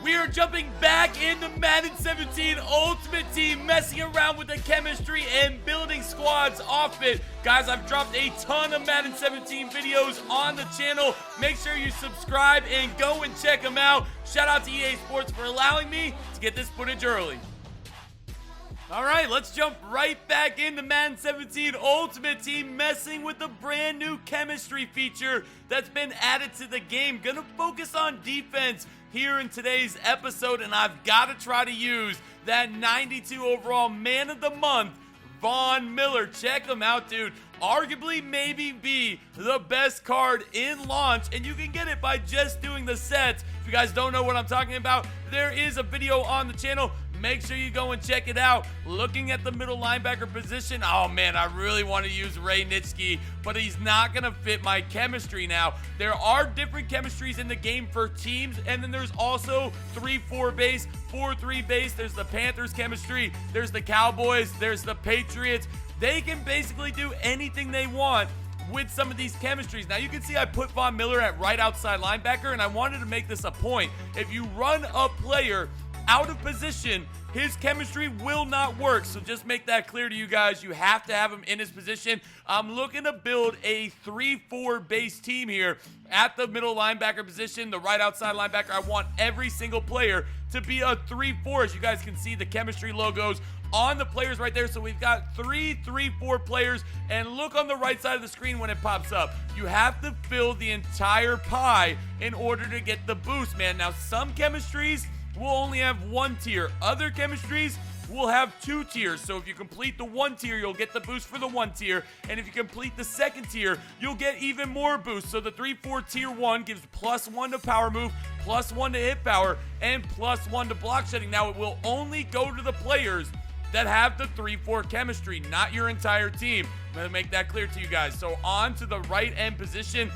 We are jumping back into Madden 17 Ultimate Team, messing around with the chemistry and building squads off it. Guys, I've dropped a ton of Madden 17 videos on the channel. Make sure you subscribe and go and check them out. Shout out to EA Sports for allowing me to get this footage early. All right, let's jump right back into Madden 17 Ultimate Team, messing with the brand new chemistry feature that's been added to the game. Gonna focus on defense here in today's episode, and I've got to try to use that 92 overall Man of the Month, Von Miller. Check him out, dude. Arguably maybe be the best card in launch, and you can get it by just doing the sets. If you guys don't know what I'm talking about, there is a video on the channel. Make sure you go and check it out. Looking at the middle linebacker position, oh man, I really want to use Ray Nitschke, but he's not going to fit my chemistry now. There are different chemistries in the game for teams, and then there's also 3-4 base, 4-3 base. There's the Panthers chemistry, there's the Cowboys, there's the Patriots. They can basically do anything they want with some of these chemistries. Now you can see I put Von Miller at right outside linebacker, and I wanted to make this a point. If you run a player out of position, his chemistry will not work. So just make that clear to you guys. You have to have him in his position. I'm looking to build a 3-4 base team here at the middle linebacker position, the right outside linebacker. I want every single player to be a 3-4. As you guys can see, the chemistry logos on the players right there. So we've got 3-3-4 players, and look on the right side of the screen when it pops up. You have to fill the entire pie in order to get the boost, man. Now some chemistries will only have one tier. Other chemistries will have two tiers. So if you complete the one tier, you'll get the boost for the one tier. And if you complete the second tier, you'll get even more boost. So the 3-4 tier 1 gives +1 to power move, +1 to hit power, and +1 to block shedding. Now it will only go to the players that have the 3-4 chemistry, not your entire team. I'm going to make that clear to you guys. So on to the right end position.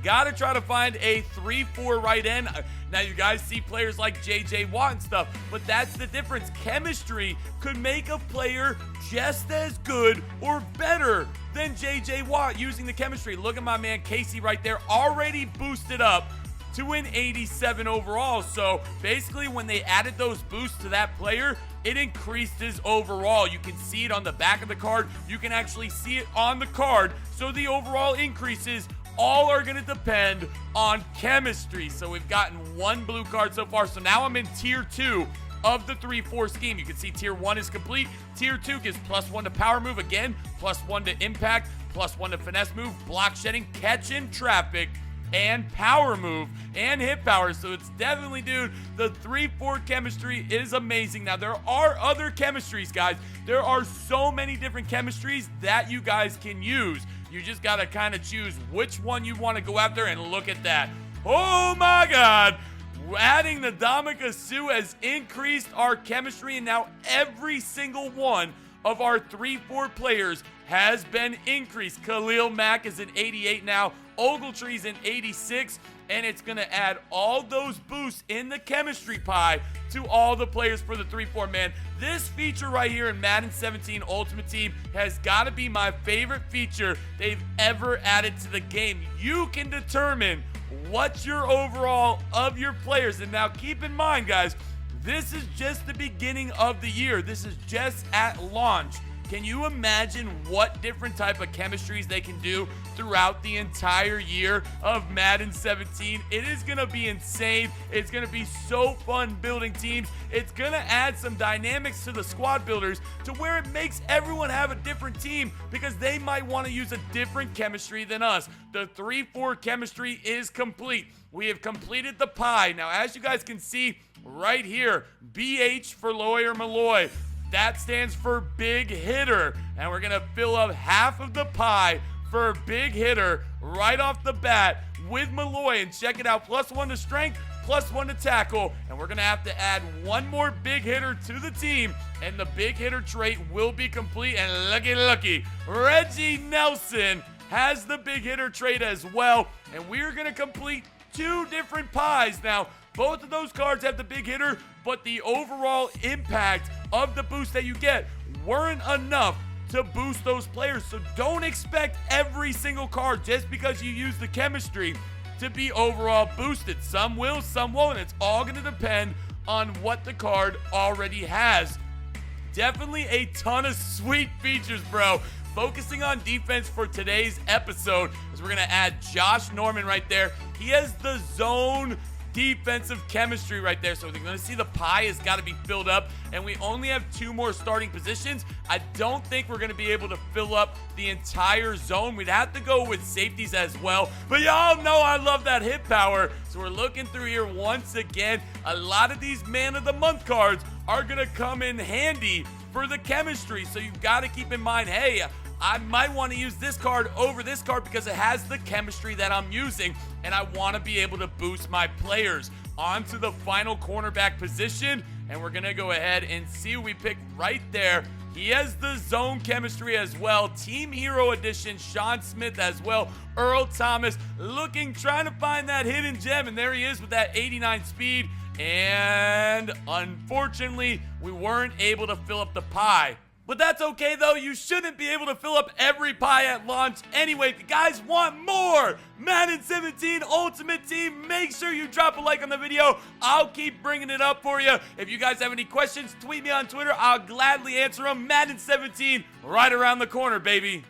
Got to try to find a 3-4 right end. Now, you guys see players like J.J. Watt and stuff, but that's the difference. Chemistry could make a player just as good or better than J.J. Watt using the chemistry. Look at my man Casey right there, already boosted up to an 87 overall. So basically when they added those boosts to that player, it increased his overall. You can see it on the back of the card. You can actually see it on the card. So the overall increases all are going to depend on chemistry. So we've gotten one blue card so far. So now I'm in tier 2 of the 3-4 scheme. You can see tier 1 is complete. Tier 2 gives +1 to power move, again, +1 to impact, +1 to finesse move, block shedding, catch in traffic, and power move and hit power. So it's definitely, dude, the 3-4 chemistry is amazing. Now there are other chemistries, guys. There are so many different chemistries that you guys can use. You just got to kind of choose which one you want to go after, and look at that. Oh my God. Adding the Ndamukong Suh has increased our chemistry, and now every single one of our 3-4 players has been increased. Khalil Mack is an 88 now. Ogletree's an 86, and it's going to add all those boosts in the chemistry pie to all the players for the 3-4, man. This feature right here in Madden 17 Ultimate Team has got to be my favorite feature they've ever added to the game. You can determine what's your overall of your players. And now keep in mind, guys, this is just the beginning of the year. This is just at launch. Can you imagine what different type of chemistries they can do throughout the entire year of Madden 17? It is going to be insane. It's going to be so fun building teams. It's going to add some dynamics to the squad builders to where it makes everyone have a different team because they might want to use a different chemistry than us. The 3-4 chemistry is complete. We have completed the pie. Now, as you guys can see right here, BH for Lawyer Malloy. That stands for big hitter, and we're gonna fill up half of the pie for big hitter right off the bat with Malloy. And check it out, +1 to strength, +1 to tackle, and we're gonna have to add one more big hitter to the team, and the big hitter trait will be complete. And lucky, Reggie Nelson has the big hitter trait as well, and we're gonna complete 2 different pies. Now, both of those cards have the big hitter, but the overall impact of the boost that you get weren't enough to boost those players. So don't expect every single card just because you use the chemistry to be overall boosted. Some will, some won't. It's all going to depend on what the card already has. Definitely a ton of sweet features, bro. Focusing on defense for today's episode, is we're going to add Josh Norman right there. He has the zone defensive chemistry right there. So we're going to see the pie has got to be filled up, and we only have 2 more starting positions. I don't think we're going to be able to fill up the entire zone. We'd have to go with safeties as well, but y'all know I love that hit power. So we're looking through here once again. A lot of these man of the month cards are going to come in handy for the chemistry. So you've got to keep in mind, hey, I might want to use this card over this card because it has the chemistry that I'm using, and I want to be able to boost my players. On to the final cornerback position, and we're going to go ahead and see who we pick right there. He has the zone chemistry as well. Team Hero Edition, Sean Smith as well. Earl Thomas trying to find that hidden gem, and there he is with that 89 speed. And unfortunately, we weren't able to fill up the pie. But that's okay, though. You shouldn't be able to fill up every pie at launch anyway. If you guys want more Madden 17 Ultimate Team, make sure you drop a like on the video. I'll keep bringing it up for you. If you guys have any questions, tweet me on Twitter. I'll gladly answer them. Madden 17 right around the corner, baby.